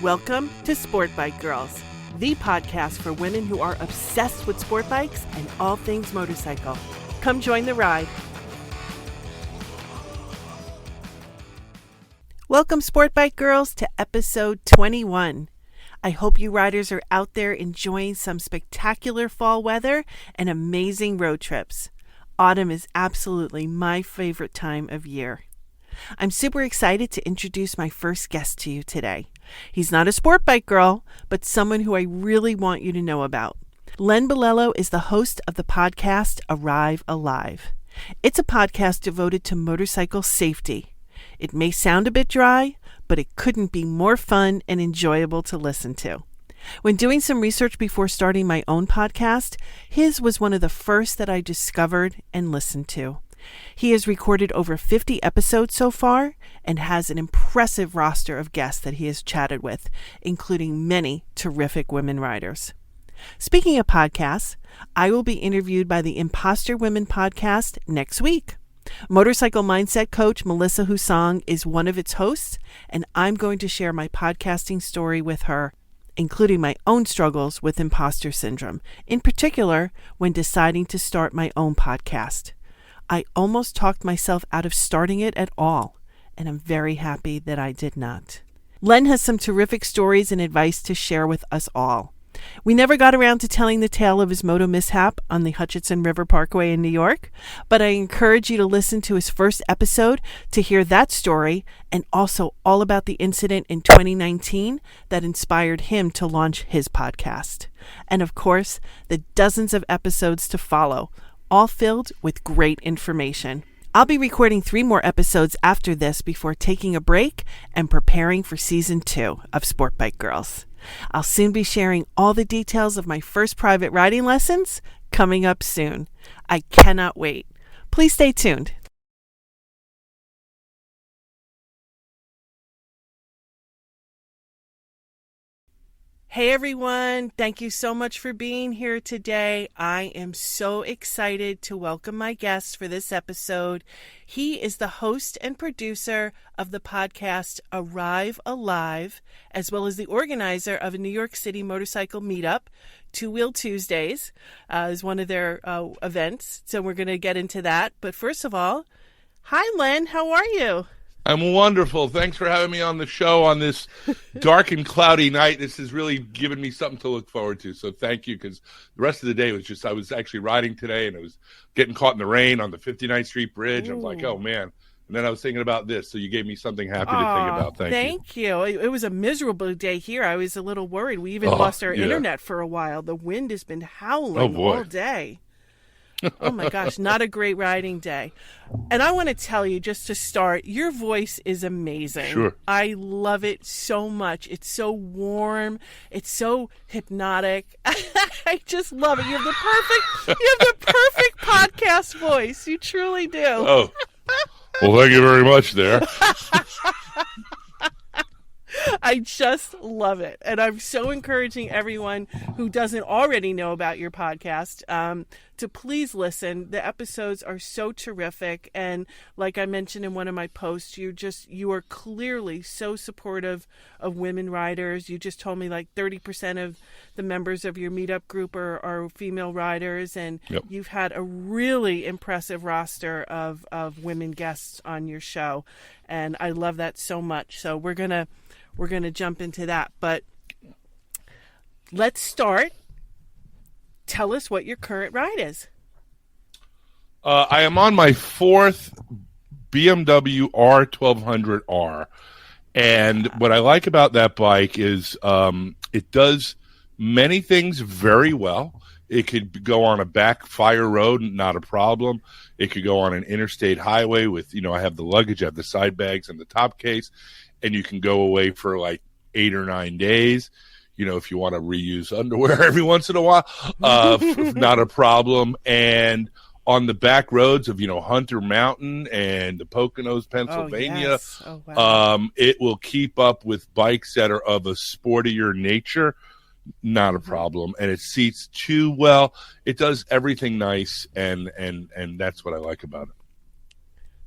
Welcome to Sportbikegrrls, the podcast for women who are obsessed with sport bikes and all things motorcycle. Come join the ride. Welcome, Sportbikegrrls, to episode 21. I hope you riders are out there enjoying some spectacular fall weather and amazing road trips. Autumn is absolutely my favorite time of year. I'm super excited to introduce my first guest to you today. He's not a sport bike girl, but someone who I really want you to know about. Len Bilello is the host of the podcast Arrive Alive. It's a podcast devoted to motorcycle safety. It may sound a bit dry, but it couldn't be more fun and enjoyable to listen to. When doing some research before starting my own podcast, his was one of the first that I discovered and listened to. He has recorded over 50 episodes so far and has an impressive roster of guests that he has chatted with, including many terrific women riders. Speaking of podcasts, I will be interviewed by the Imposter Women podcast next week. Motorcycle mindset coach Melissa Husong is one of its hosts, and I'm going to share my podcasting story with her, including my own struggles with imposter syndrome, in particular when deciding to start my own podcast. I almost talked myself out of starting it at all, and I'm very happy that I did not. Len has some terrific stories and advice to share with us all. We never got around to telling the tale of his moto mishap on the Hutchinson River Parkway in New York, but I encourage you to listen to his first episode to hear that story and also all about the incident in 2019 that inspired him to launch his podcast. And of course, the dozens of episodes to follow, all filled with great information. I'll be recording 3 more episodes after this before taking a break and preparing for season 2 of Sportbikegrrls. I'll soon be sharing all the details of my first private riding lessons coming up soon. I cannot wait. Please stay tuned. Hey everyone, thank you so much for being here today. I am so excited to welcome my guest for this episode. He is the host and producer of the podcast Arrive Alive, as well as the organizer of a New York City motorcycle meetup. Two Wheel Tuesdays is one of their events, so we're going to get into that. But first of all, hi Len, how are you? I'm wonderful. Thanks for having me on the show on this dark and cloudy night. This has really given me something to look forward to. So thank you, because the rest of the day was just, I was actually riding today and I was getting caught in the rain on the 59th Street Bridge. I'm like, oh man. And then I was thinking about this. So you gave me something happy to think about. Thank you. It was a miserable day here. I was a little worried. We even lost our internet for a while. The wind has been howling all day. Oh my gosh, not a great riding day. And I want to tell you, just to start, your voice is amazing. Sure. I love it so much. It's so warm. It's so hypnotic. I just love it. You have the perfect podcast voice. You truly do. Oh, well, thank you very much there. I just love it. And I'm so encouraging everyone who doesn't already know about your podcast to please listen. The episodes are so terrific. And like I mentioned in one of my posts, you are clearly so supportive of women riders. You just told me like 30% of the members of your meetup group are female riders. And You've had a really impressive roster of women guests on your show. And I love that so much. So we're going to jump into that, but let's start. Tell us what your current ride is. I am on my 4th BMW R1200R, and what I like about that bike is it does many things very well. It could go on a backfire road, not a problem. It could go on an interstate highway with, I have the luggage, I have the side bags and the top case, and you can go away for like 8 or 9 days. If you want to reuse underwear every once in a while, not a problem. And on the back roads of, Hunter Mountain and the Poconos, Pennsylvania, it will keep up with bikes that are of a sportier nature. Not a problem. And it seats too well. It does everything nice, and that's what I like about it.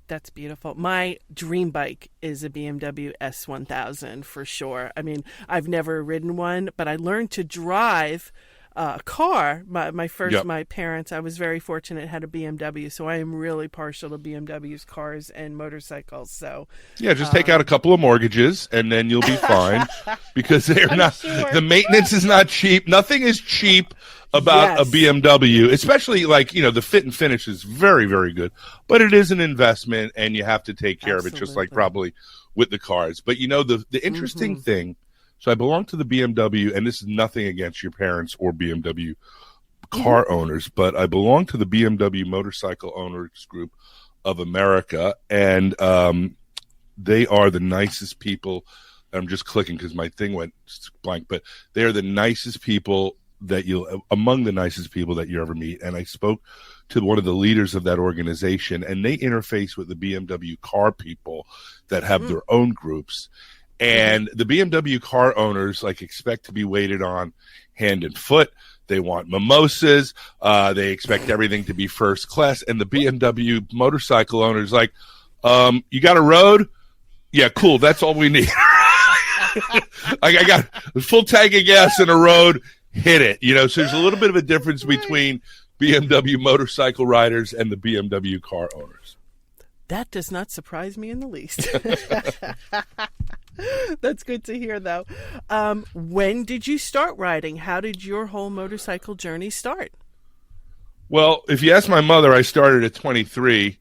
That's beautiful. My dream bike is a BMW S1000 for sure. I mean, I've never ridden one, but I learned to drive a car. My parents, I was very fortunate, had a BMW, so I am really partial to BMW's cars and motorcycles. So yeah, just take out a couple of mortgages and then you'll be fine because they're not. Sure. The maintenance is not cheap. Nothing is cheap about a BMW, especially like, the fit and finish is very, very good, but it is an investment and you have to take care of it, just like probably with the cars. But the interesting thing, so I belong to the BMW, and this is nothing against your parents or BMW car owners, but I belong to the BMW Motorcycle Owners Group of America, and they are the nicest people. I'm just clicking because my thing went blank, but they are the nicest people among the nicest people that you ever meet. And I spoke to one of the leaders of that organization, and they interface with the BMW car people that have their own groups. And the BMW car owners expect to be waited on hand and foot. They want mimosas. They expect everything to be first class. And the BMW motorcycle owners you got a road? Yeah, cool. That's all we need. I got a full tank of gas and a road. Hit it. So there's a little bit of a difference between BMW motorcycle riders and the BMW car owners. That does not surprise me in the least. That's good to hear, though. When did you start riding? How did your whole motorcycle journey start? Well, if you ask my mother, I started at 23,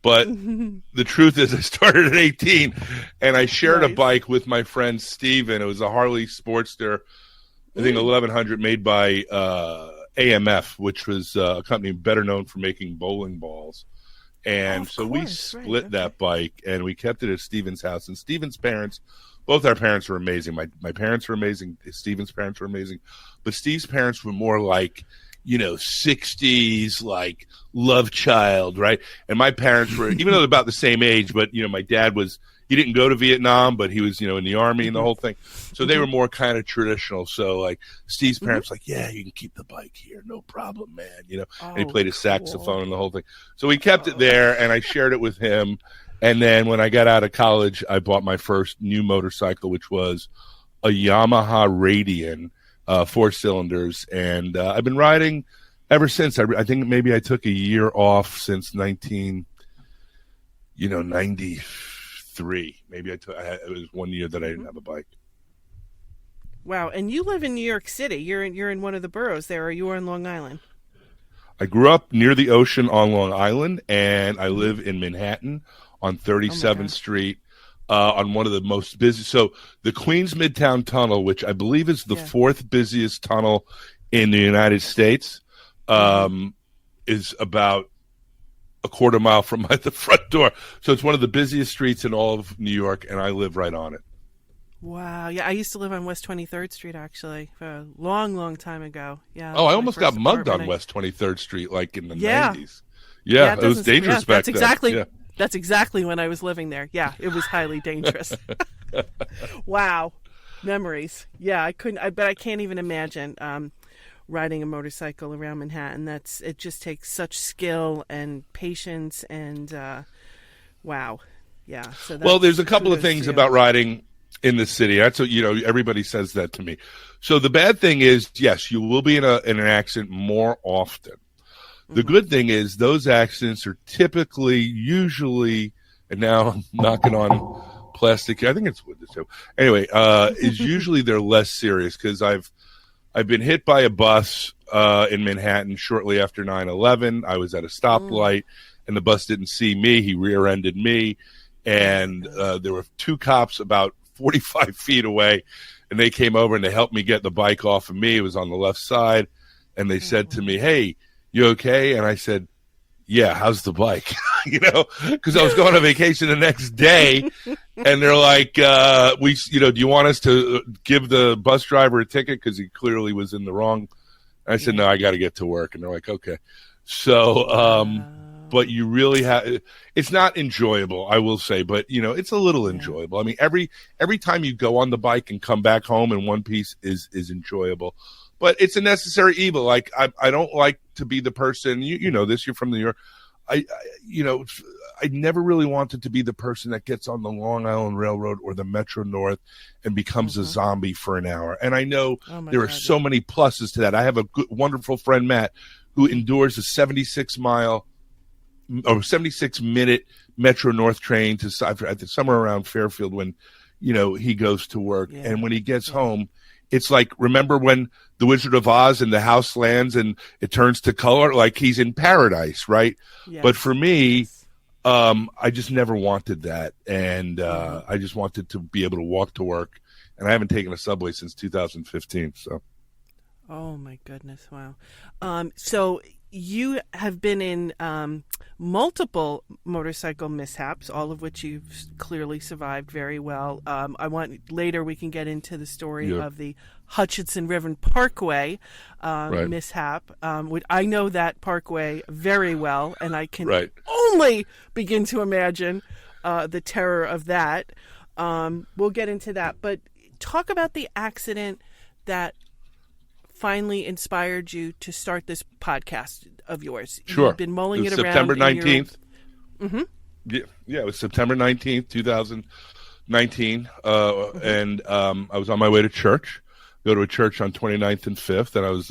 but the truth is I started at 18, and I shared a bike with my friend Steven. It was a Harley Sportster, I think 1100, made by AMF, which was a company better known for making bowling balls. And we split that bike, and we kept it at Steven's house. And Steven's parents, both our parents were amazing. My parents were amazing. Steven's parents were amazing. But Steve's parents were more 60s, love child, right? And my parents were, even though they're about the same age, but, my dad he didn't go to Vietnam, but he was, in the Army and the whole thing. So they were more kind of traditional. So, Steve's parents yeah, you can keep the bike here. No problem, man. And he played his saxophone and the whole thing. So we kept it there, and I shared it with him. And then when I got out of college, I bought my first new motorcycle, which was a Yamaha Radian, 4 cylinders. And I've been riding ever since. I think maybe I took a year off since 93. Maybe it was 1 year that I didn't have a bike. Wow. And you live in New York City. You're in one of the boroughs there, or you are in Long Island? I grew up near the ocean on Long Island, and I live in Manhattan on 37th Street, on one of the most busy. So the Queens Midtown Tunnel, which I believe is the fourth busiest tunnel in the United States, is about a quarter mile from the front door. So it's one of the busiest streets in all of New York, and I live right on it. Wow. Yeah, I used to live on West 23rd Street, actually, a long, long time ago. Yeah. Oh, I almost got mugged on West 23rd Street, in the 90s. Yeah, it was dangerous back then. That's exactly when I was living there. Yeah, it was highly dangerous. Wow. Memories. Yeah, but I can't even imagine riding a motorcycle around Manhattan. It just takes such skill and patience and wow. Yeah. So there's a couple of things about riding in the city. That's what, everybody says that to me. So the bad thing is, yes, you will be in an accident more often. The good thing is those accidents are usually, and now I'm knocking on plastic. I think it's wood this time. Anyway, is usually they're less serious because I've been hit by a bus in Manhattan shortly after 9/11. I was at a stoplight, and the bus didn't see me. He rear-ended me, and there were 2 cops about 45 feet away, and they came over and they helped me get the bike off of me. It was on the left side, and they said to me, "Hey, you okay?" And I said, "Yeah, how's the bike?" Because I was going on vacation the next day, and they're like, do you want us to give the bus driver a ticket because he clearly was in the wrong? And I said, "No, I got to get to work." And they're like, "Okay." So, but you really have, it's not enjoyable, I will say, but it's a little enjoyable. I mean, every time you go on the bike and come back home in one piece is enjoyable. But it's a necessary evil. I don't like to be the person, you know this, you're from New York. you know, I never really wanted to be the person that gets on the Long Island Railroad or the Metro North and becomes a zombie for an hour. And I know there are so many pluses to that. I have a wonderful friend, Matt, who endures a 76-minute Metro North train to somewhere around Fairfield when, you know, he goes to work. Yeah. And when he gets home, it's like, remember when the Wizard of Oz and the house lands and it turns to color? Like he's in paradise, right? Yes. But for me, I just never wanted that. And I just wanted to be able to walk to work. And I haven't taken a subway since 2015. So. Oh, my goodness. Wow. So you have been in multiple motorcycle mishaps, all of which you've clearly survived very well. Later we can get into the story of the Hutchinson River Parkway mishap. I know that Parkway very well, and I can only begin to imagine the terror of that. We'll get into that. But talk about the accident that finally inspired you to start this podcast of yours. Sure. You've been mulling it around. September 19th. Yeah, it was September 19th, 2019. And I was on my way to church, go to a church on 29th and 5th. And I was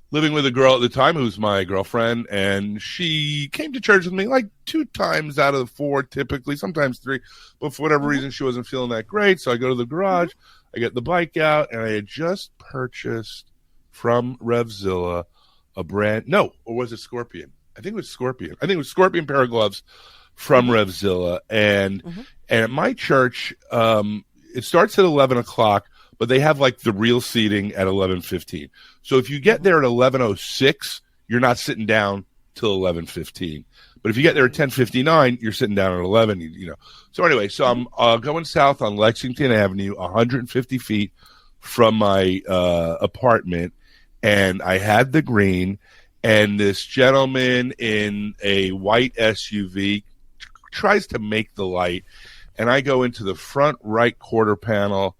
living with a girl at the time who was my girlfriend. And she came to church with me like 2 times out of the 4, typically, sometimes 3. But for whatever reason, she wasn't feeling that great. So I go to the garage, I get the bike out, and I had just purchased from Revzilla or was it Scorpion? I think it was Scorpion. I think it was Scorpion pair of gloves from Revzilla. And at my church, it starts at 11 o'clock, but they have like the real seating at 11:15. So if you get there at 11:06, you're not sitting down till 11:15. But if you get there at 10:59, you're sitting down at 11. You know. So anyway, so I'm going south on Lexington Avenue, 150 feet from my apartment, and I had the green. And this gentleman in a white SUV tries to make the light, and I go into the front right quarter panel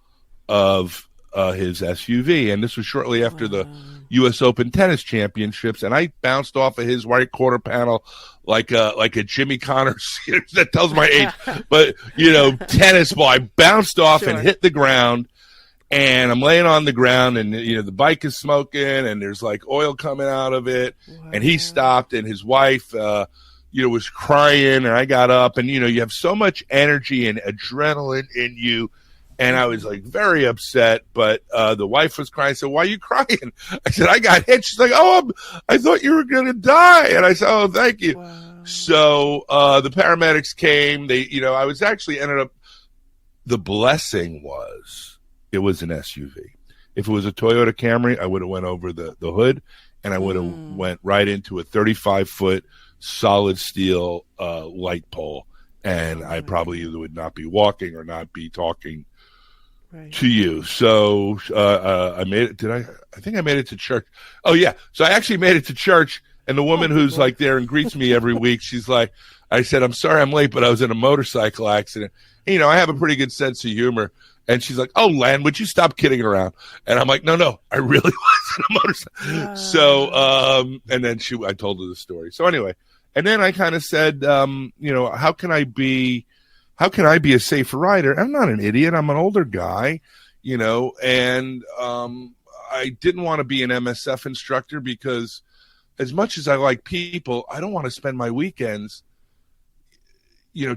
of his SUV. And this was shortly after the U.S. Open Tennis Championships, and I bounced off of his right quarter panel like a Jimmy Connors that tells my age, but tennis ball. I bounced off and hit the ground. And I'm laying on the ground, and the bike is smoking, and there's like oil coming out of it. Wow. And he stopped, and his wife, was crying. And I got up, and you have so much energy and adrenaline in you, and I was like very upset. But the wife was crying. I said, "Why are you crying?" I said, "I got hit." She's like, "Oh, I thought you were gonna die." And I said, "Oh, thank you." Wow. So the paramedics came. They, I was actually ended up. The blessing was. It was an SUV. If it was a Toyota Camry, I would have went over the hood, and I would have went right into a 35-foot solid steel light pole, and I probably either would not be walking or not be talking to you. So I made it. I think I made it to church. Oh yeah. So I actually made it to church, and the woman who's like there and greets me every week, she's like, I said, "I'm sorry I'm late, but I was in a motorcycle accident." I have a pretty good sense of humor. And she's like, "Oh, Len, would you stop kidding around?" And I'm like, no, I really was in a motorcycle. Yeah. So, and then I told her the story. So anyway, and then I kind of said, how can I be a safer rider? I'm not an idiot. I'm an older guy, and I didn't want to be an MSF instructor because as much as I like people, I don't want to spend my weekends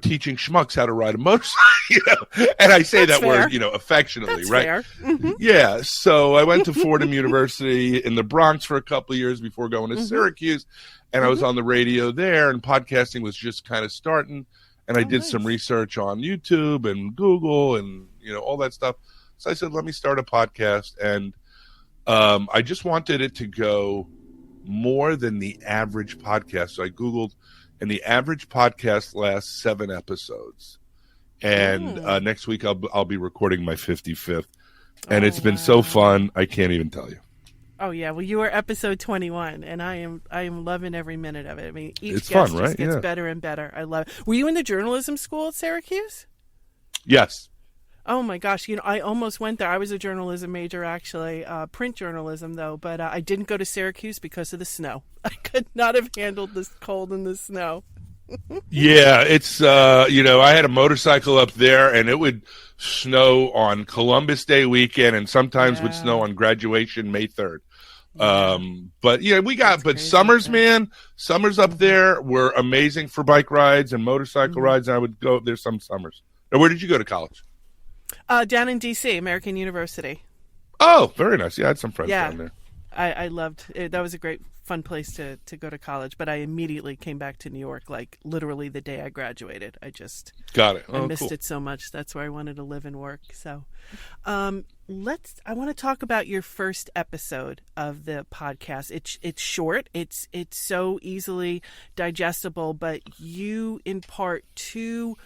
teaching schmucks how to ride a motorcycle, and I say That's that fair. Word, affectionately, That's right? Fair. Mm-hmm. Yeah. So I went to Fordham University in the Bronx for a couple of years before going to Syracuse, and I was on the radio there, and podcasting was just kind of starting, and I did some research on YouTube and Google and, all that stuff. So I said, let me start a podcast, and I just wanted it to go more than the average podcast. So I Googled, and the average podcast lasts 7 episodes. And next week I'll be recording my 55th. And it's been so fun, I can't even tell you. Oh yeah, well you are episode 21, and I am loving every minute of it. I mean, each guest fun, right? just gets better and better. I love it. Were you in the journalism school at Syracuse? Yes. Oh my gosh, I almost went there. I was a journalism major, actually, print journalism though, but I didn't go to Syracuse because of the snow. I could not have handled this cold and the snow. Yeah, it's I had a motorcycle up there, and it would snow on Columbus Day weekend, and sometimes would Yeah, snow on graduation May 3rd. yeah, But that's but crazy up summers, there. man, summers up Hmm. there were amazing for bike rides and motorcycle Hmm. rides. And I would go there some summers. Now, where did you go to college? Down in D.C., American University. Oh, very nice. Yeah, I had some friends Yeah, down there. I loved it. That was a great, fun place to go to college. But I immediately came back to New York, like literally the day I graduated. Got it. I Oh, missed cool. it so much. That's where I wanted to live and work. So, I want to talk about your first episode of the podcast. It's short. It's so easily digestible, but you impart two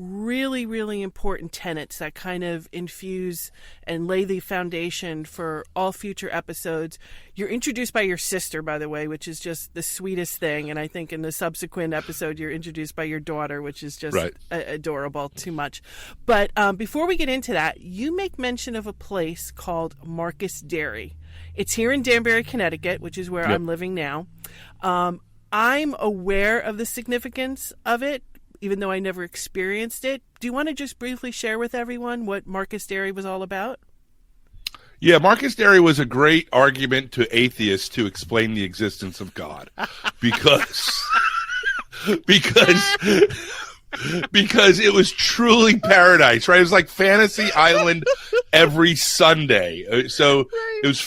really, really important tenets that kind of infuse and lay the foundation for all future episodes. You're introduced by your sister, by the way, which is just the sweetest thing. And I think in the subsequent episode, you're introduced by your daughter, which is just Right. adorable, too much. But before we get into that, you make mention of a place called Marcus Dairy. It's here in Danbury, Connecticut, which is where Yep. I'm living now. I'm aware of the significance of it, even though I never experienced it. Do you want to just briefly share with everyone what Marcus Dairy was all about? Yeah, Marcus Derry was a great argument to atheists to explain the existence of God, because because because it was truly paradise, right? It was like Fantasy Island every Sunday. So Right. it was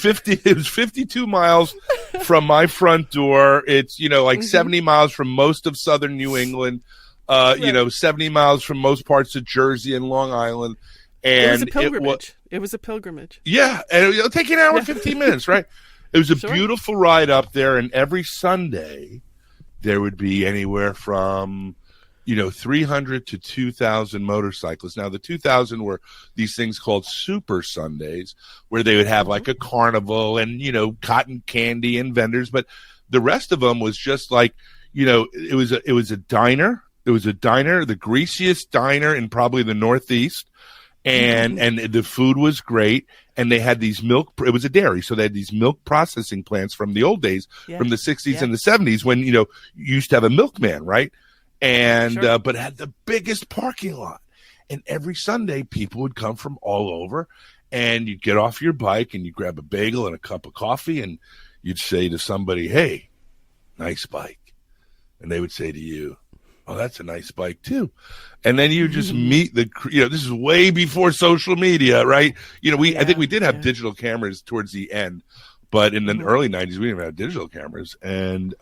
52 miles from my front door. It's like 70 miles from most of southern New England. Right. 70 miles from most parts of Jersey and Long Island, It was a and pilgrimage. It was a pilgrimage. yeah, and it'll take you an hour and Yeah. 15 minutes, right? It was a Sure. beautiful ride up there, and every Sunday there would be anywhere from 300 to 2,000 motorcyclists. Now, the 2,000 were these things called Super Sundays, where they would have like a carnival and, cotton candy and vendors. But the rest of them was just like, it was a diner. It was a diner, the greasiest diner in probably the Northeast. And the food was great. And they had these it was a dairy. So they had these milk processing plants from the old days, Yeah. from the 60s Yeah. and the 70s, when, you used to have a milkman, right? And Sure. but had the biggest parking lot, and every Sunday people would come from all over, and you'd get off your bike and you grab a bagel and a cup of coffee, and you'd say to somebody, "Hey, nice bike," and they would say to you, "Oh, that's a nice bike too," and then you just meet this is way before social media, right? I think Yeah. we did have Yeah. digital cameras towards the end, but in the Mhm. early '90s we didn't have digital cameras, and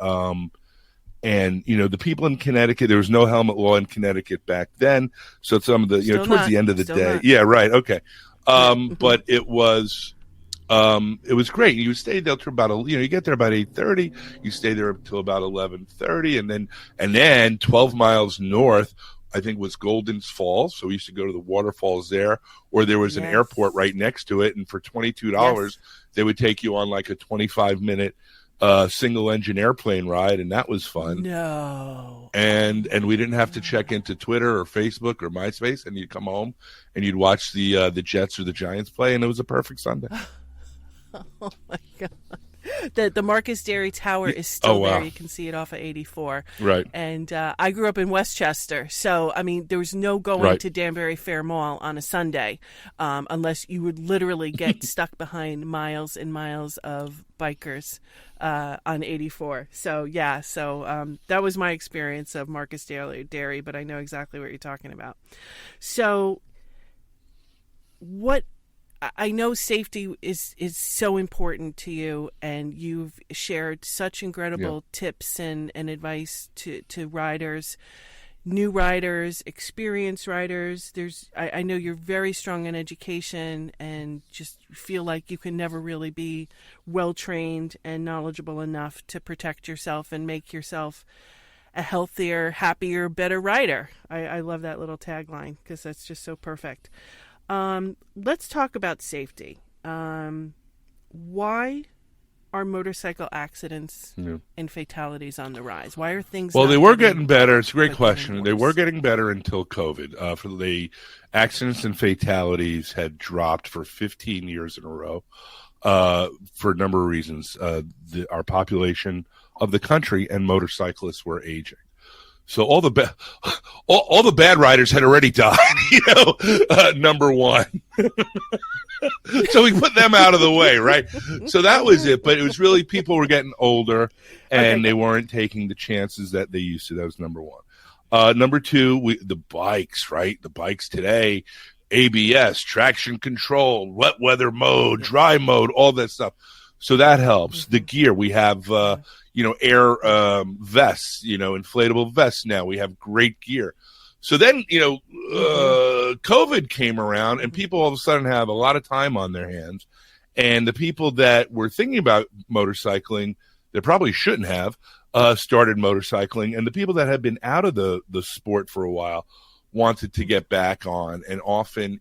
the people in Connecticut, there was no helmet law in Connecticut back then. So some of the, Still towards not. the end of the Still day. not. Yeah, right. Okay. Yeah. But it was great. You stayed there till about, you get there about 8:30. You stay there until about 11:30. And then 12 miles north, I think, was Golden's Falls. So we used to go to the waterfalls there, or there was an Yes. airport right next to it. And for $22, they would take you on like a 25-minute single engine airplane ride, and that was fun. No. And we didn't have to check into Twitter or Facebook or MySpace, and you'd come home and you'd watch the Jets or the Giants play, and it was a perfect Sunday. Oh my God. The Marcus Dairy Tower is Oh, still wow. there. You can see it off of 84. Right. And I grew up in Westchester. So, I mean, there was no going Right. to Danbury Fair Mall on a Sunday unless you would literally get stuck behind miles and miles of bikers on 84. So, yeah. So that was my experience of Marcus Dairy, but I know exactly what you're talking about. So, what I know safety is so important to you, and you've shared such incredible tips and advice to riders, new riders, experienced riders. I know you're very strong in education and just feel like you can never really be well trained and knowledgeable enough to protect yourself and make yourself a healthier, happier, better rider. I love that little tagline because that's just so perfect. Let's talk about safety. Why are motorcycle accidents and fatalities on the rise? Why are things Well, not they were getting getting better. It's a great but question. getting They were worse? getting better until COVID. For the accidents and fatalities had dropped for 15 years in a row for a number of reasons. Our population of the country and motorcyclists were aging. So all the all the bad riders had already died, number one. So we put them out of the way, right? So that was it. But it was really people were getting older and they weren't taking the chances that they used to. That was number one. Number two, the bikes, right? The bikes today, ABS, traction control, wet weather mode, dry mode, all that stuff. So that helps. The gear, we have, air vests, inflatable vests now. We have great gear. So then, COVID came around and people all of a sudden have a lot of time on their hands. And the people that were thinking about motorcycling, that probably shouldn't have, started motorcycling. And the people that had been out of the sport for a while wanted to get back on, and often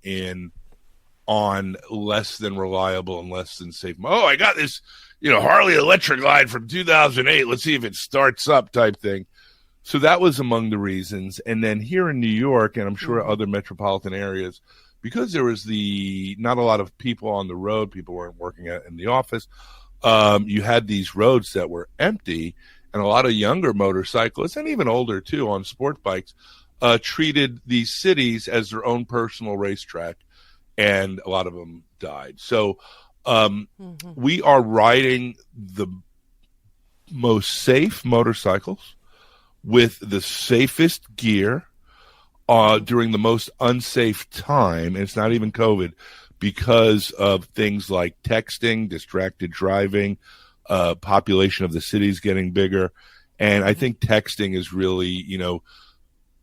on less than reliable and less than safe. Oh, I got this, Harley Electric Line from 2008. Let's see if it starts up type thing. So that was among the reasons. And then here in New York, and I'm sure other metropolitan areas, because there was not a lot of people on the road, people weren't working in the office, you had these roads that were empty, and a lot of younger motorcyclists, and even older too, on sport bikes, treated these cities as their own personal racetrack, and a lot of them died. So we are riding the most safe motorcycles with the safest gear during the most unsafe time, and it's not even COVID, because of things like texting, distracted driving, population of the cities getting bigger. And I think texting is really,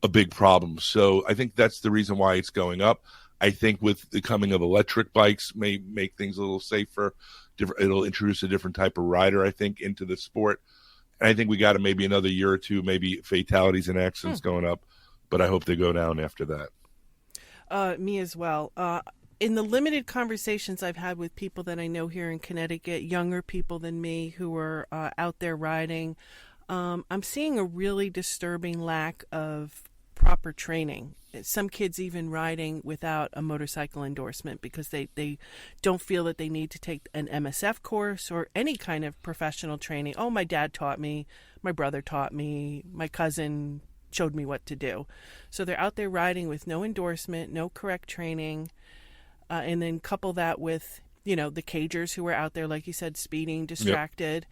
a big problem. So I think that's the reason why it's going up. I think with the coming of electric bikes may make things a little safer. It'll introduce a different type of rider, I think, into the sport. And I think we got maybe another year or two, maybe fatalities and accidents going up, but I hope they go down after that. Me as well. In the limited conversations I've had with people that I know here in Connecticut, younger people than me who are out there riding, I'm seeing a really disturbing lack of proper training. Some kids even riding without a motorcycle endorsement because they don't feel that they need to take an MSF course or any kind of professional training. Oh, my dad taught me, my brother taught me, my cousin showed me what to do. So they're out there riding with no endorsement, no correct training, and then couple that with, the cagers who are out there, like you said, speeding, distracted,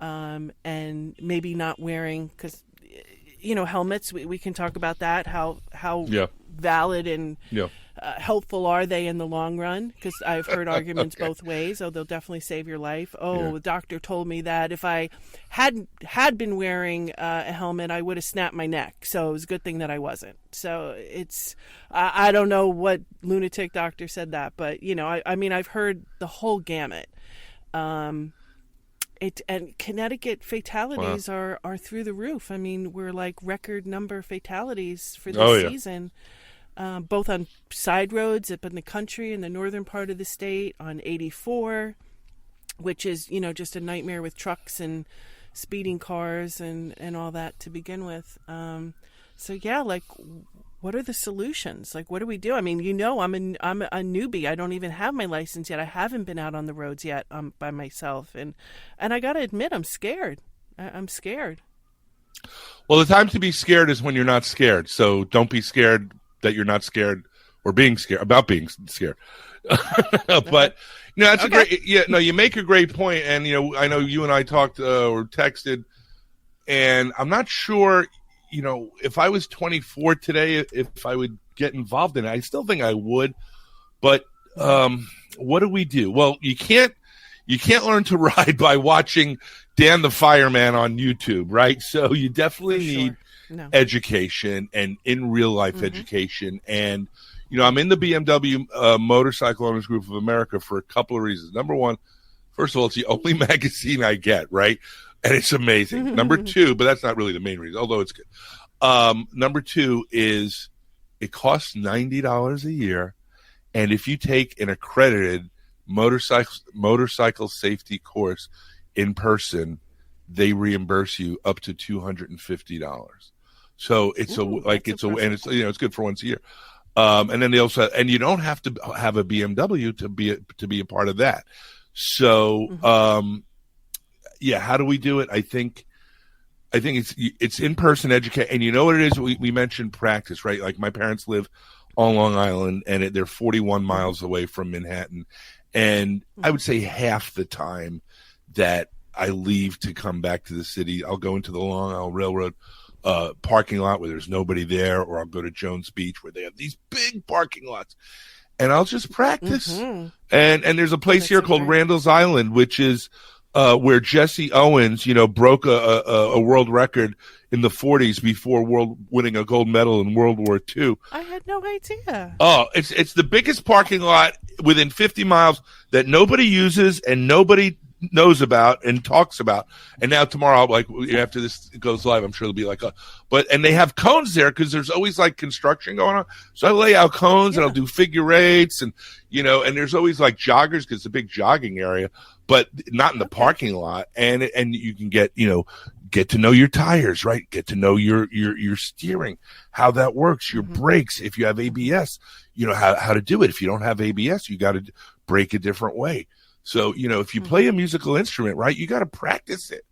and maybe not wearing, because helmets, we can talk about that, how valid and helpful are they in the long run, because I've heard arguments both ways. They'll definitely save your life. The doctor told me that if I had been wearing a helmet, I would have snapped my neck, so it was a good thing that I wasn't. So it's I don't know what lunatic doctor said that, but I mean I've heard the whole gamut. And Connecticut fatalities are through the roof. I mean, we're like record number fatalities for this season, both on side roads up in the country, in the northern part of the state, on 84, which is, just a nightmare with trucks and speeding cars and all that to begin with. What are the solutions? Like, what do we do? I mean, I'm a newbie. I don't even have my license yet. I haven't been out on the roads yet by myself. And I got to admit, I'm scared. I'm scared. Well, the time to be scared is when you're not scared. So don't be scared that you're not scared or being scared about being scared. But, that's a great, you make a great point. And, I know you and I talked or texted, and I'm not sure, if I was 24 today, if I would get involved in it, I still think I would. But what do we do? Well, you can't learn to ride by watching Dan the Fireman on YouTube, right? So you definitely need education and in real life education. And, I'm in the BMW Motorcycle Owners Group of America for a couple of reasons. Number one, first of all, it's the only magazine I get, right? And it's amazing. Number two, but that's not really the main reason, although it's good. Number two is it costs $90 a year. And if you take an accredited motorcycle safety course, in person, they reimburse you up to $250. So it's it's good for once a year. And then they also, and you don't have to have a BMW to be a part of that. So, how do we do it? I think it's in-person education. And you know what it is? We mentioned practice, right? Like my parents live on Long Island and they're 41 miles away from Manhattan. And I would say half the time that I leave to come back to the city, I'll go into the Long Island Railroad parking lot where there's nobody there, or I'll go to Jones Beach where they have these big parking lots, and I'll just practice. And there's a place here called Randall's Island, which is where Jesse Owens, broke a world record in the 40s before winning a gold medal in World War II. I had no idea. Oh, it's the biggest parking lot within 50 miles that nobody uses and nobody knows about and talks about. And now tomorrow, like after this goes live, I'm sure it'll be like and they have cones there because there's always like construction going on. So I lay out cones and I'll do figure eights and there's always like joggers because it's a big jogging area, but not in the parking lot. And you can get to know your tires, right? Get to know your steering, how that works, your brakes. If you have ABS, how to do it. If you don't have ABS, you got to brake a different way. So, if you play a musical instrument, right, you got to practice it.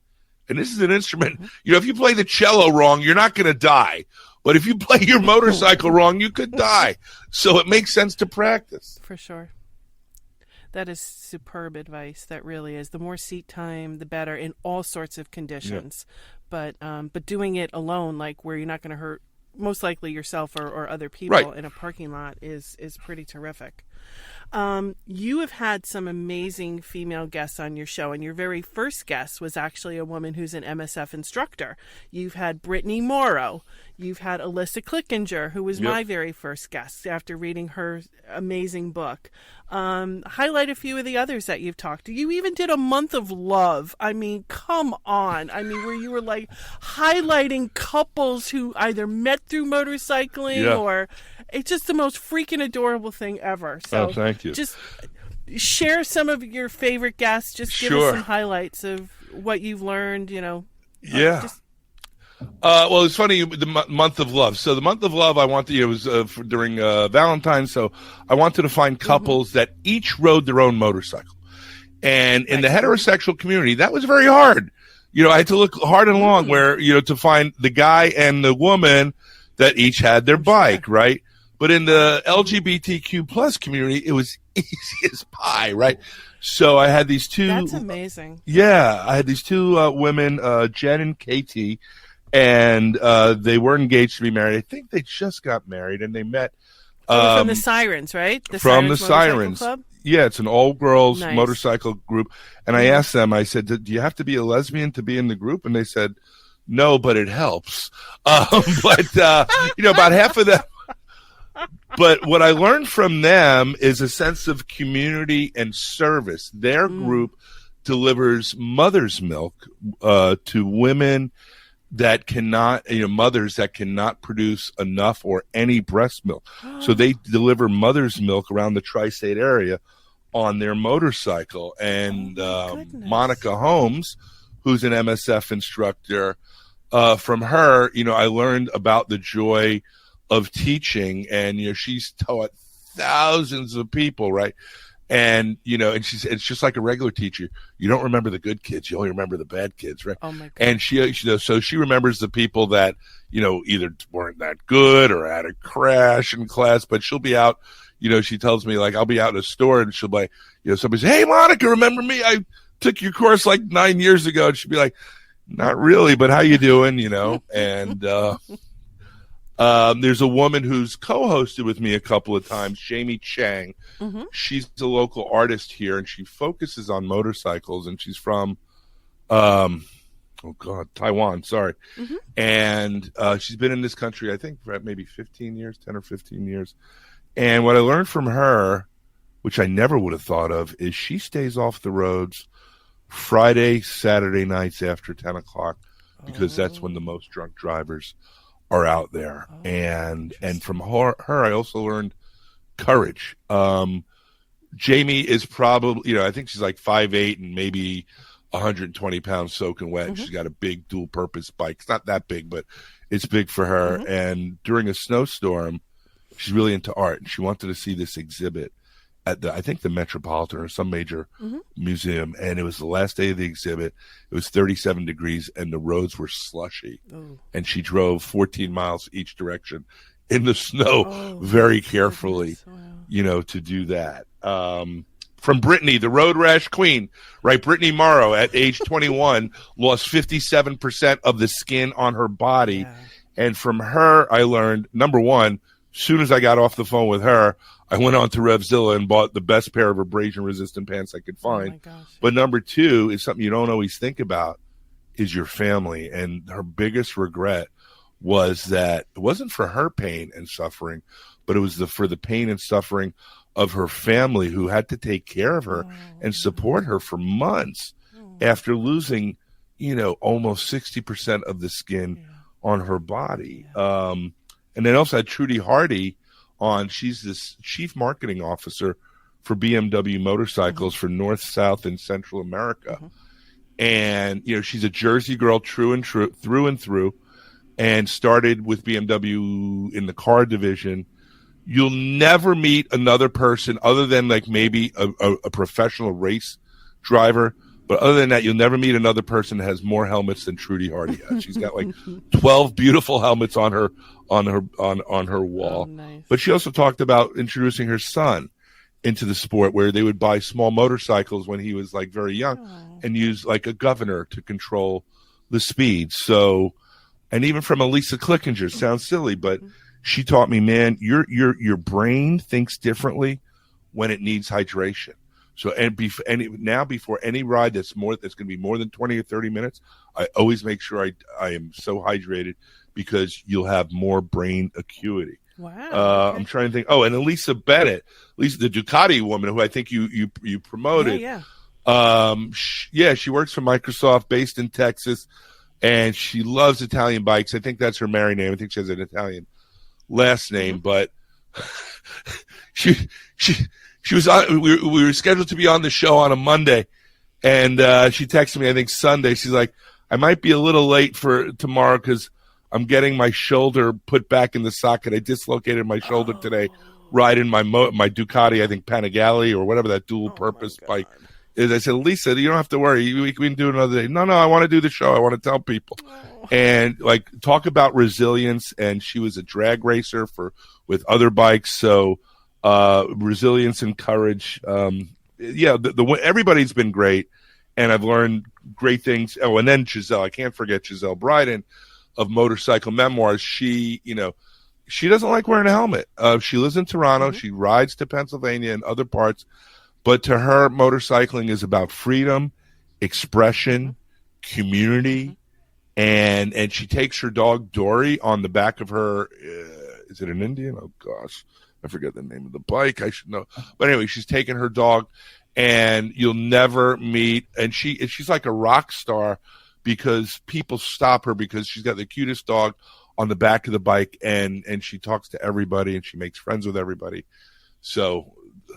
And this is an instrument, if you play the cello wrong, you're not going to die. But if you play your motorcycle wrong, you could die. So it makes sense to practice. For sure. That is superb advice. That really is. The more seat time, the better in all sorts of conditions. Yeah. But doing it alone, like where you're not going to hurt most likely yourself or other people in a parking lot is pretty terrific. You have had some amazing female guests on your show, and your very first guest was actually a woman who's an MSF instructor. You've had Brittany Morrow. You've had Alyssa Clickinger, who was my very first guest after reading her amazing book. Highlight a few of the others that you've talked to. You even did a month of love. I mean, come on. I mean, where you were like highlighting couples who either met through motorcycling or it's just the most freaking adorable thing ever. So thank you. Just share some of your favorite guests. Just give us some highlights of what you've learned, Well, it's funny, the month of love. So the month of love, I wanted, it was during Valentine's, so I wanted to find couples that each rode their own motorcycle. And in the heterosexual community, that was very hard. I had to look hard and long where, to find the guy and the woman that each had their bike, right? But in the LGBTQ plus community, it was easy as pie, right? So I had these two. That's amazing. Yeah, I had these two women, Jen and Katie, and they were engaged to be married. I think they just got married, and they met from the Sirens, right? From the Sirens. Club? Yeah, it's an all-girls motorcycle group. And I asked them, I said, do you have to be a lesbian to be in the group? And they said, no, but it helps. But about half of them. But what I learned from them is a sense of community and service. Their group delivers mother's milk to women that cannot, mothers that cannot produce enough or any breast milk. So they deliver mother's milk around the tri-state area on their motorcycle. And Monica Holmes, who's an MSF instructor, from her, I learned about the joy of teaching, and she's taught thousands of people, right? And and she said it's just like a regular teacher. You don't remember the good kids; you only remember the bad kids, right? Oh my God. And she remembers the people that either weren't that good or had a crash in class. But she'll be out. She tells me, like, I'll be out in a store and she'll be like, somebody say, "Hey, Monica, remember me? I took your course like 9 years ago." And she'll be like, "Not really, but how you doing?" And there's a woman who's co-hosted with me a couple of times, Jamie Chang. She's a local artist here, and she focuses on motorcycles, and she's from, Taiwan, sorry. And she's been in this country, I think, for maybe 10 or 15 years. And what I learned from her, which I never would have thought of, is she stays off the roads Friday, Saturday nights after 10 o'clock, because that's when the most drunk drivers are out there. And from her I also learned courage. Jamie is probably, I think she's like 5'8" and maybe 120 pounds soaking wet. She's got a big dual purpose bike. It's not that big, but it's big for her. And during a snowstorm, she's really into art, and she wanted to see this exhibit at I think the Metropolitan or some major museum. And it was the last day of the exhibit. It was 37 degrees and the roads were slushy. And she drove 14 miles each direction in the snow very carefully, to do that. From Brittany, the road rash queen, right? Brittany Morrow at age 21 lost 57% of the skin on her body. Yeah. And from her, I learned, number one, as soon as I got off the phone with her, I went on to Revzilla and bought the best pair of abrasion-resistant pants I could find. Oh my gosh. But number two is something you don't always think about is your family. And her biggest regret was that it wasn't for her pain and suffering, but it was for the pain and suffering of her family who had to take care of her and support her for months after losing, almost 60% of the skin on her body. And then also had Trudy Hardy on. She's this chief marketing officer for BMW motorcycles for North, South, and Central America. And, she's a Jersey girl through and through, and started with BMW in the car division. You'll never meet another person other than like maybe a professional race driver. But other than that, you'll never meet another person that has more helmets than Trudy Hardy has. She's got like 12 beautiful helmets on her wall. Oh, nice. But she also talked about introducing her son into the sport, where they would buy small motorcycles when he was like very young and use like a governor to control the speed. So, and even from Elisa Klickinger, sounds silly, but she taught me, man, your brain thinks differently when it needs hydration. So, now before any ride that's going to be more than 20 or 30 minutes, I always make sure I am so hydrated, because you'll have more brain acuity. Wow. I'm trying to think. Oh, and Elisa Bennett, the Ducati woman who I think you promoted. She works for Microsoft, based in Texas, and she loves Italian bikes. I think that's her married name. I think she has an Italian last name, but she was on. We were scheduled to be on the show on a Monday, and she texted me, I think Sunday. She's like, I might be a little late for tomorrow because I'm getting my shoulder put back in the socket. I dislocated my shoulder today riding my Ducati, I think Panigale or whatever that dual purpose bike is. I said, Lisa, you don't have to worry. We can do another day. No, I want to do the show. I want to tell people. And like, talk about resilience. And she was a drag racer with other bikes. So resilience and courage. Everybody's been great. And I've learned great things. Oh, and then Giselle, I can't forget Giselle Bryden of Motorcycle Memoirs. She doesn't like wearing a helmet. She lives in Toronto. She rides to Pennsylvania and other parts. But to her, motorcycling is about freedom, expression, community. And she takes her dog, Dory, on the back of her. Is it an Indian? Oh, gosh. I forget the name of the bike. I should know. But anyway, she's taking her dog. And you'll never meet, and she's like a rock star, because people stop her because she's got the cutest dog on the back of the bike, and she talks to everybody and she makes friends with everybody. So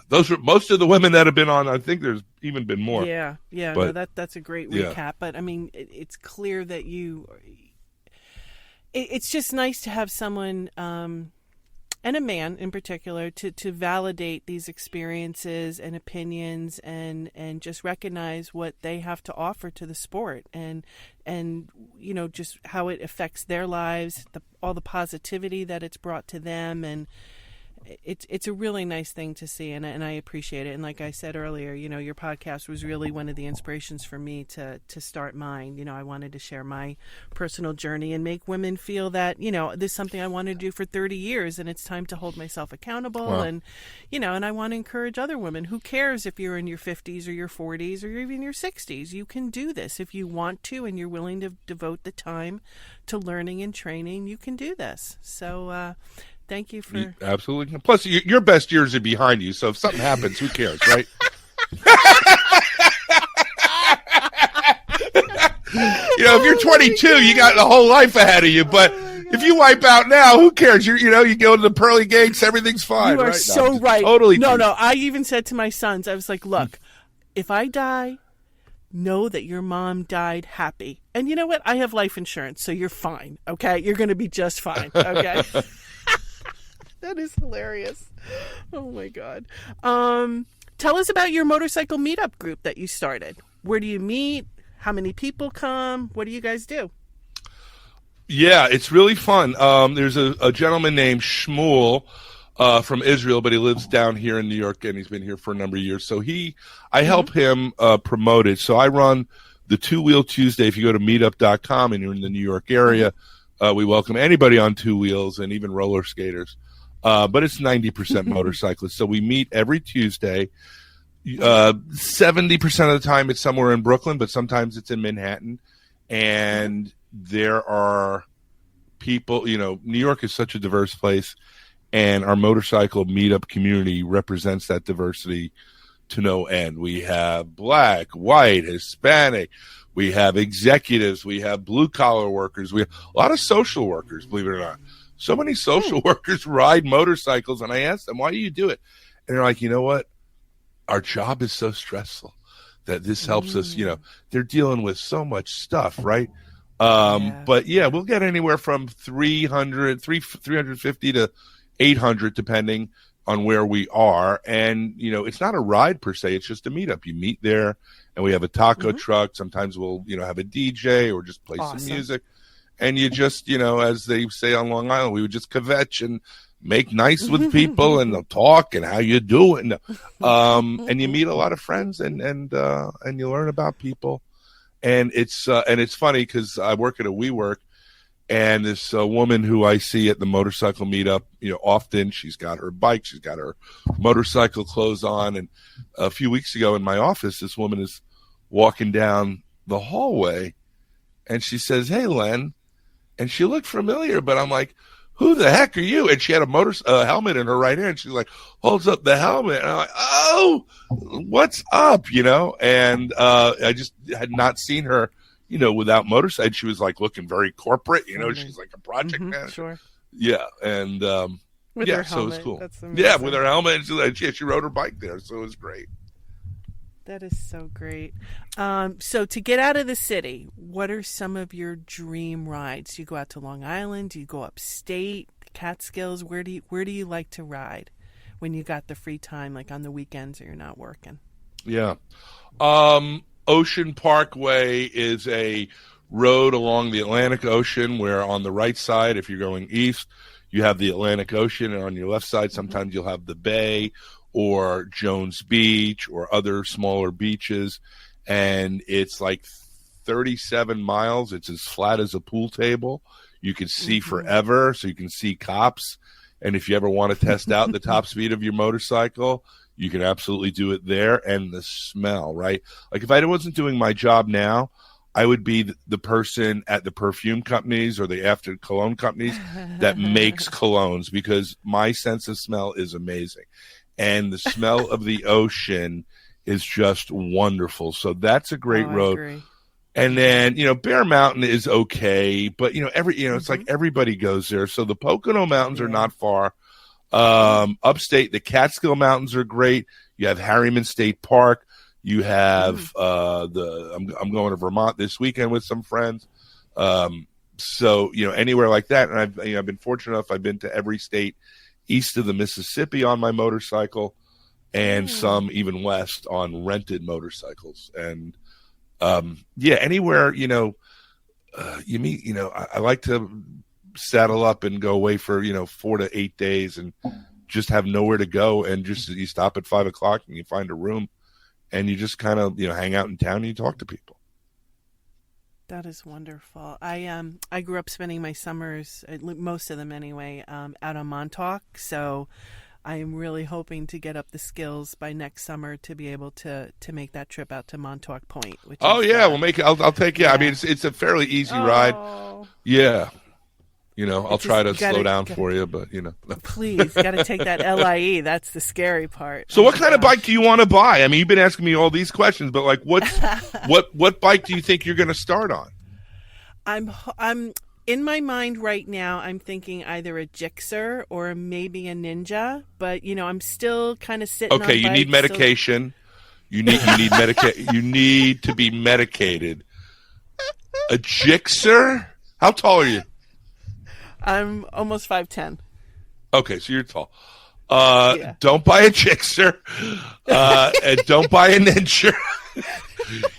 those are most of the women that have been on. I think there's even been more. Yeah. But, no, that's a great recap. But I mean, it's clear that it's just nice to have someone. And a man in particular, to validate these experiences and opinions and just recognize what they have to offer to the sport and just how it affects their lives, all the positivity that it's brought to them, and it's a really nice thing to see, and I appreciate it. And like I said earlier, your podcast was really one of the inspirations for me to start mine. I wanted to share my personal journey and make women feel that, this is something I wanted to do for 30 years and it's time to hold myself accountable. Wow. And, and I want to encourage other women. Who cares if you're in your 50s or your 40s or even your 60s? You can do this if you want to, and you're willing to devote the time to learning and training. You can do this. So, thank you for... Absolutely. Plus, your best years are behind you, so if something happens, who cares, right? If you're 22, you got the whole life ahead of you, but if you wipe out now, who cares? You go to the pearly gates, everything's fine. You are right? so right. Totally. No, I even said to my sons, I was like, look, if I die know that your mom died happy. And you know what? I have life insurance, so you're fine, okay? You're going to be just fine, okay? That is hilarious. Oh, my God. Tell us about your motorcycle meetup group that you started. Where do you meet? How many people come? What do you guys do? Yeah, it's really fun. There's a gentleman named Shmuel from Israel, but he lives down here in New York, and he's been here for a number of years. So I help him promote it. So I run the Two Wheel Tuesday. If you go to meetup.com and you're in the New York area, we welcome anybody on two wheels and even roller skaters. But it's 90% motorcyclists. So we meet every Tuesday. 70% of the time it's somewhere in Brooklyn, but sometimes it's in Manhattan. And there are people, New York is such a diverse place, and our motorcycle meetup community represents that diversity to no end. We have black, white, Hispanic, we have executives, we have blue collar workers, we have a lot of social workers, believe it or not. So many social workers ride motorcycles, and I ask them, why do you do it? And they're like, you know what? Our job is so stressful that this helps us, they're dealing with so much stuff, right? But yeah, we'll get anywhere from 350 to 800, depending on where we are. And, it's not a ride per se. It's just a meetup. You meet there, and we have a taco truck. Sometimes we'll, have a DJ or just play some music. And you just, as they say on Long Island, we would just kvetch and make nice with people, and they'll talk and how you do it. And you meet a lot of friends, and you learn about people. And it's funny because I work at a WeWork, and this woman who I see at the motorcycle meetup, often, she's got her bike, she's got her motorcycle clothes on. And a few weeks ago in my office, this woman is walking down the hallway, and she says, "Hey, Len," and she looked familiar, but I'm like, "Who the heck are you?" And she had a helmet in her right hand. She's like, holds up the helmet. And I'm like, "Oh, what's up?" And I just had not seen her, without motorcycle. She was like looking very corporate, she's like a project manager. Sure. Yeah. And, with her helmet. So it was cool. That's amazing. Yeah, with her helmet. And she rode her bike there. So it was great. That is so great. So to get out of the city, what are some of your dream rides? Do you go out to Long Island? Do you go upstate, the Catskills? Where do you like to ride when you got the free time, like on the weekends or you're not working? Yeah. Ocean Parkway is a road along the Atlantic Ocean where on the right side, if you're going east, you have the Atlantic Ocean, and on your left side, sometimes you'll have the bay or Jones Beach or other smaller beaches. And it's like 37 miles. It's as flat as a pool table. You can see forever, so you can see cops. And if you ever want to test out the top speed of your motorcycle, you can absolutely do it there. And the smell, right? Like if I wasn't doing my job now, I would be the person at the perfume companies or the after cologne companies that makes colognes, because my sense of smell is amazing. And the smell of the ocean is just wonderful. So that's a great road. Agree. And then, Bear Mountain is okay, but it's like everybody goes there. So the Pocono Mountains are not far. Upstate, the Catskill Mountains are great. You have Harriman State Park. You have I'm going to Vermont this weekend with some friends. So anywhere like that. And I've been fortunate enough. I've been to every state east of the Mississippi on my motorcycle, and some even west on rented motorcycles. And anywhere you meet. I like to saddle up and go away for 4 to 8 days and just have nowhere to go, and just you stop at 5 o'clock and you find a room and you just kind of hang out in town and you talk to people. That is wonderful. I grew up spending my summers, most of them anyway, out on Montauk. So I am really hoping to get up the skills by next summer to be able to make that trip out to Montauk Point. We'll make it. I'll take it. Yeah. I mean, it's a fairly easy ride. Yeah. I'll try to slow down for you, but Please, got to take that LIE. That's the scary part. So what kind of bike do you want to buy? I mean, you've been asking me all these questions, but like what bike do you think you're going to start on? I'm in my mind right now, I'm thinking either a Gixxer or maybe a Ninja, but I'm still kind of sitting on you need medication. You need you need to be medicated. A Gixxer? How tall are you? I'm almost 5'10". Okay, so you're tall. Don't buy a Gixxer, and don't buy a Ninja.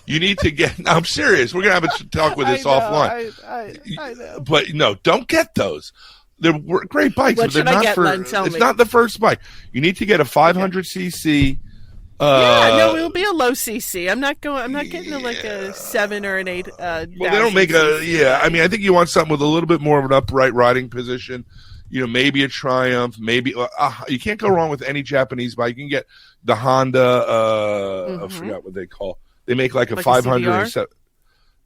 You need to get. I'm serious. We're gonna have a talk with this offline. I know. But no, don't get those. They're great bikes, What but they're should I not get, for. Len? Tell It's me. not the first bike. You need to get a 500cc. No, it'll be a low CC. I'm not getting like a 7 or an 8. Well, they don't make a. Yeah, I mean, I think you want something with a little bit more of an upright riding position. You know, maybe a Triumph. Maybe you can't go wrong with any Japanese bike. You can get the Honda. I forgot what they call. They make like a 500.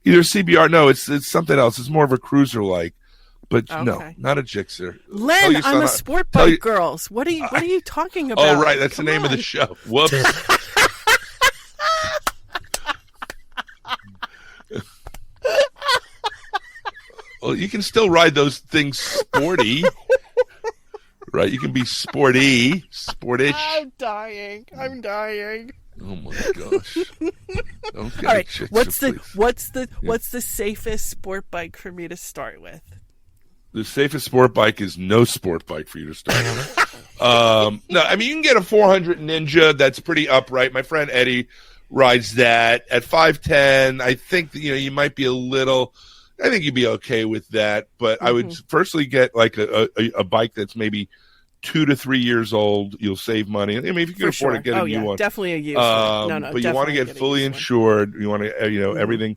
Either CBR. No, it's something else. It's more of a cruiser like. But no, not a Gixxer. Len, I'm a Sportbikegrrls. What are you talking about? Oh, right, that's the name of the show. Whoops. Well, you can still ride those things sporty, right? You can be sportish. I'm dying. Oh my gosh! All right, what's the safest sport bike for me to start with? The safest sport bike is no sport bike for you to start with. No, I mean, you can get a 400 Ninja that's pretty upright. My friend Eddie rides that at 5'10". I think that, you might be a little. I think you'd be okay with that, but I would firstly get like a bike that's maybe 2 to 3 years old. You'll save money. I mean, if you can afford to get a new one, definitely a used one. But you want to get fully insured. You want to, everything.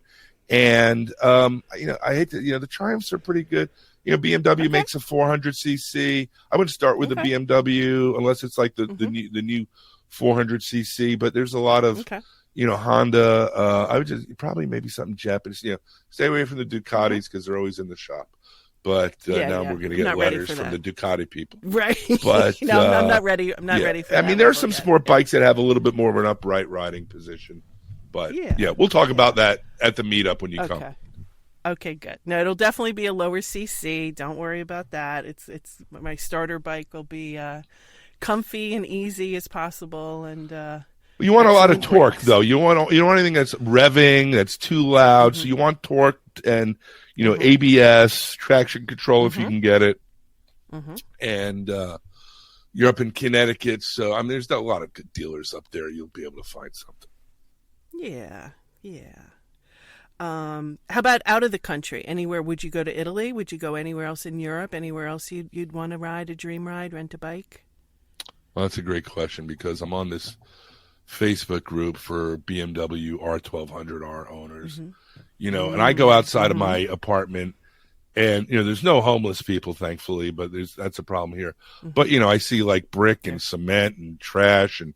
And I hate to, the Triumphs are pretty good. BMW makes a 400cc. I would start with a BMW unless it's like the new 400cc. But there's a lot of Honda. I would just probably maybe something Japanese. Stay away from the Ducatis because they're always in the shop. But now we're going to get letters from the Ducati people, right? But I'm not ready. I'm not ready for that. I mean, there are some sport bikes that have a little bit more of an upright riding position. But we'll talk about that at the meetup when you come. Okay, good. No, it'll definitely be a lower CC. Don't worry about that. It's my starter bike will be comfy and easy as possible, and you want a lot of torque though. You don't want anything that's revving, that's too loud. So you want torque and ABS, traction control if you can get it. And you're up in Connecticut, so I mean, there's a lot of good dealers up there. You'll be able to find something. Yeah. How about out of the country? Anywhere? Would you go to Italy? Would you go anywhere else in Europe? Anywhere else you'd want to ride a dream ride, rent a bike? Well, that's a great question because I'm on this Facebook group for BMW R1200R owners, and I go outside of my apartment and, there's no homeless people, thankfully, but that's a problem here. But, I see like brick and cement and trash and,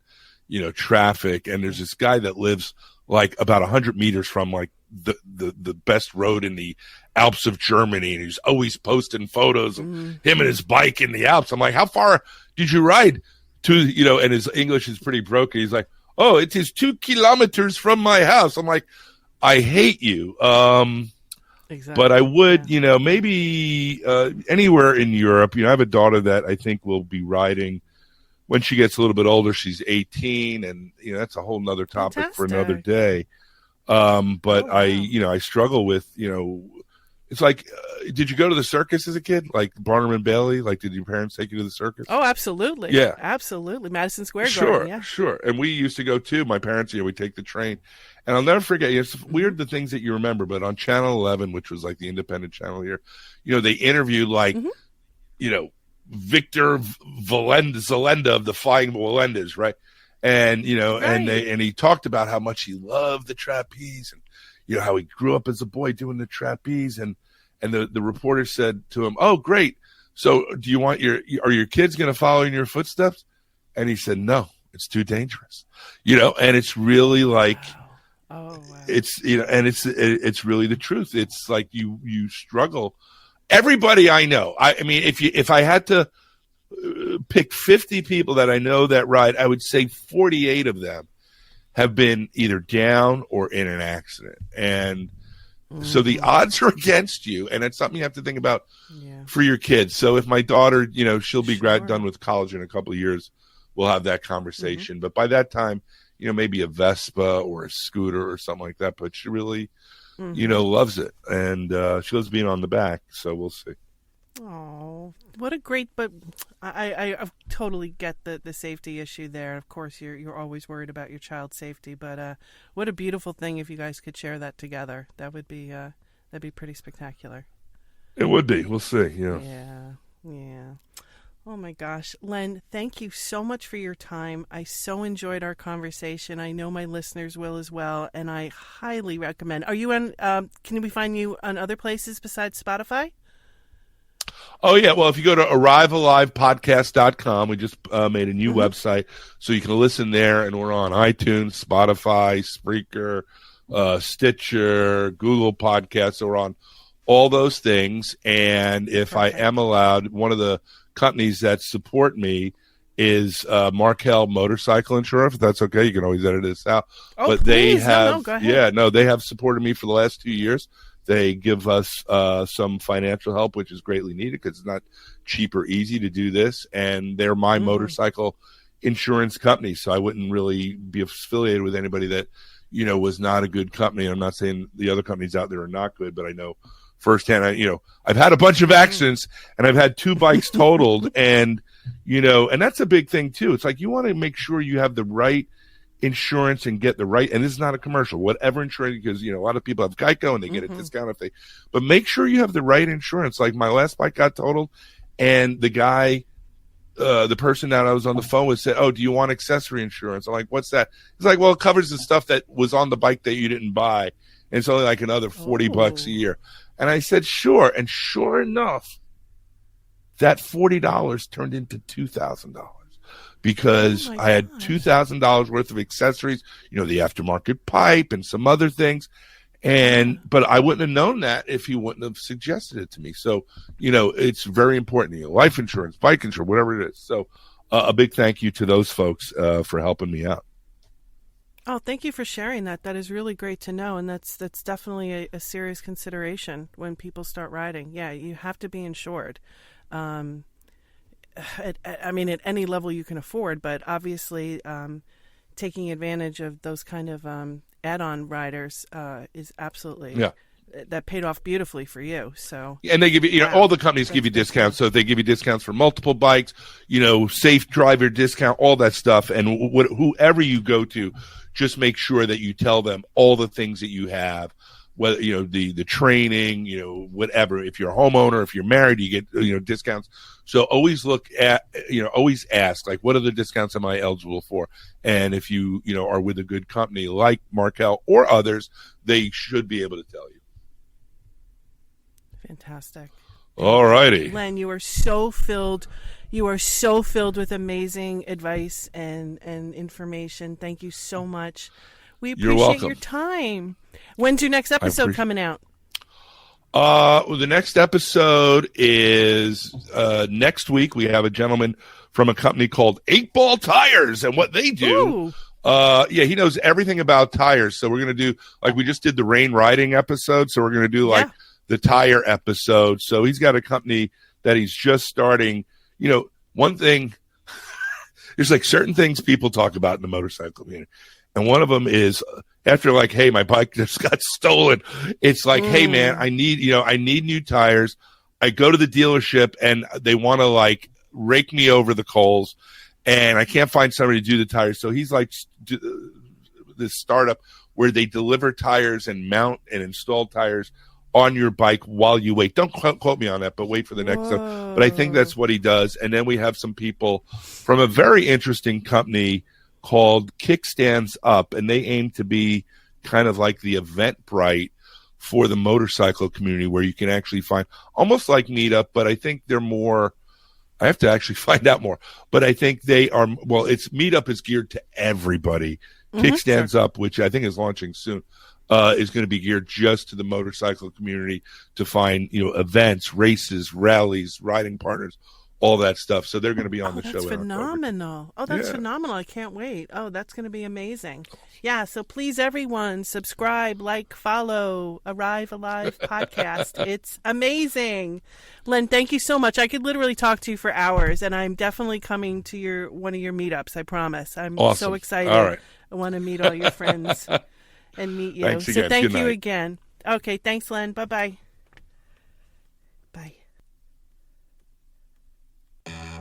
traffic. And there's this guy that lives like about 100 meters from like the best road in the Alps of Germany. And he's always posting photos of him and his bike in the Alps. I'm like, how far did you ride to, and his English is pretty broken. He's like, oh, it is 2 kilometers from my house. I'm like, I hate you. Exactly. But I would, maybe anywhere in Europe. I have a daughter that I think will be riding when she gets a little bit older. She's 18, and that's a whole nother topic for another day. But I struggle with, it's like, did you go to the circus as a kid? Like Barnum and Bailey? Like, did your parents take you to the circus? Oh, absolutely. Yeah. Absolutely. Madison Square Garden. Yeah. Sure. And we used to go too. My parents, we take the train. And I'll never forget, it's weird the things that you remember, but on Channel 11, which was like the independent channel here, they interviewed like, Victor Zalenda of the Flying Walendas, right? And, and he talked about how much he loved the trapeze and, how he grew up as a boy doing the trapeze. And the reporter said to him, oh, great. So do you want are your kids going to follow in your footsteps? And he said, no, it's too dangerous, and it's really like, wow. It's, and it's really the truth. It's like you struggle. Everybody I know, I mean, if I had to pick 50 people that I know that ride, I would say 48 of them have been either down or in an accident. And so the odds are against you. And it's something you have to think about for your kids. So if my daughter, she'll be done with college in a couple of years, we'll have that conversation. But by that time, maybe a Vespa or a scooter or something like that. But she really, loves it. And she loves being on the back. So we'll see. Oh, what a great! But I totally get the safety issue there. Of course, you're always worried about your child's safety. But what a beautiful thing if you guys could share that together. That'd be pretty spectacular. It would be. We'll see. Yeah. Yeah. Oh my gosh, Len, thank you so much for your time. I so enjoyed our conversation. I know my listeners will as well, and I highly recommend. Are you on? Can we find you on other places besides Spotify? Oh, yeah. Well, if you go to arrivealivepodcast.com, we just made a new website, so you can listen there, and we're on iTunes, Spotify, Spreaker, Stitcher, Google Podcasts. So we're on all those things. And if Perfect. I am allowed, one of the companies that support me is Markel Motorcycle Insurance. If that's okay, you can always edit this out. Oh, but please. They have, no, go ahead. They have supported me for the last 2 years. They give us some financial help, which is greatly needed because it's not cheap or easy to do this. And they're my motorcycle insurance company. So I wouldn't really be affiliated with anybody that, was not a good company. I'm not saying the other companies out there are not good, but I know firsthand, I've had a bunch of accidents and I've had 2 bikes totaled and that's a big thing too. It's like you want to make sure you have the right insurance and get the right, and this is not a commercial, whatever insurance, because a lot of people have Geico and they get a discount but make sure you have the right insurance. Like my last bike got totaled and the guy, the person that I was on the phone with said, "Oh, do you want accessory insurance?" I'm like, "What's that?" He's like, "Well, it covers the stuff that was on the bike that you didn't buy, and it's only like another $40 a year." And I said, "Sure." And sure enough, that $40 turned into $2,000 because I had $2,000 worth of accessories, the aftermarket pipe and some other things. But I wouldn't have known that if he wouldn't have suggested it to me. So, it's very important. Life insurance, bike insurance, whatever it is. So a big thank you to those folks for helping me out. Oh, thank you for sharing that. That is really great to know, and that's definitely a serious consideration when people start riding. Yeah, you have to be insured. At any level you can afford, but obviously taking advantage of those kind of add-on riders is absolutely that paid off beautifully for you. So, and they give you, all the companies give you discounts. So they give you discounts for multiple bikes, safe driver discount, all that stuff. And whoever you go to, just make sure that you tell them all the things that you have, whether, the training, whatever. If you're a homeowner, if you're married, you get, discounts. So always look at, always ask, like, what are the discounts am I eligible for? And if you, are with a good company like Markel or others, they should be able to tell you. Fantastic. All righty. Len, you are so filled with amazing advice and information. Thank you so much. We appreciate your time. When's your next episode coming out? The next episode is next week. We have a gentleman from a company called 8-Ball Tires, and what they do. He knows everything about tires. So we're going to do, like we just did the rain riding episode. So we're going to do the tire episode. So he's got a company that he's just starting. One thing, there's like certain things people talk about in the motorcycle community. And one of them is after like, hey, my bike just got stolen. It's like, hey man, I need new tires. I go to the dealership and they want to like rake me over the coals and I can't find somebody to do the tires. So he's like this startup where they deliver tires and mount and install tires on your bike while you wait. Don't quote me on that, but wait for the next one. But I think that's what he does. And then we have some people from a very interesting company called Kickstands Up, and they aim to be kind of like the Eventbrite for the motorcycle community where you can actually find almost like Meetup, but I think they're more, I have to actually find out more, but I think they are, it's Meetup is geared to everybody. Kickstands Up, which I think is launching soon, is going to be geared just to the motorcycle community to find, events, races, rallies, riding partners, all that stuff. So they're going to be on the show. That's phenomenal. That's phenomenal. I can't wait. Oh, that's going to be amazing. Yeah. So please, everyone, subscribe, like, follow Arrive Alive podcast. It's amazing. Len, thank you so much. I could literally talk to you for hours, and I'm definitely coming to one of your meetups. I promise. I'm awesome. So excited. All right. I want to meet all your friends and meet you. Thanks So again. thank Good you night. again. Okay, thanks, Len. Bye-bye. Bye.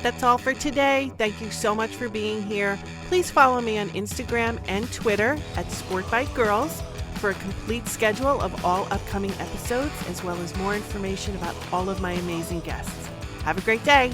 That's all for today. Thank you so much for being here. Please follow me on Instagram and Twitter at Sportbikegrrls for a complete schedule of all upcoming episodes, as well as more information about all of my amazing guests. Have a great day.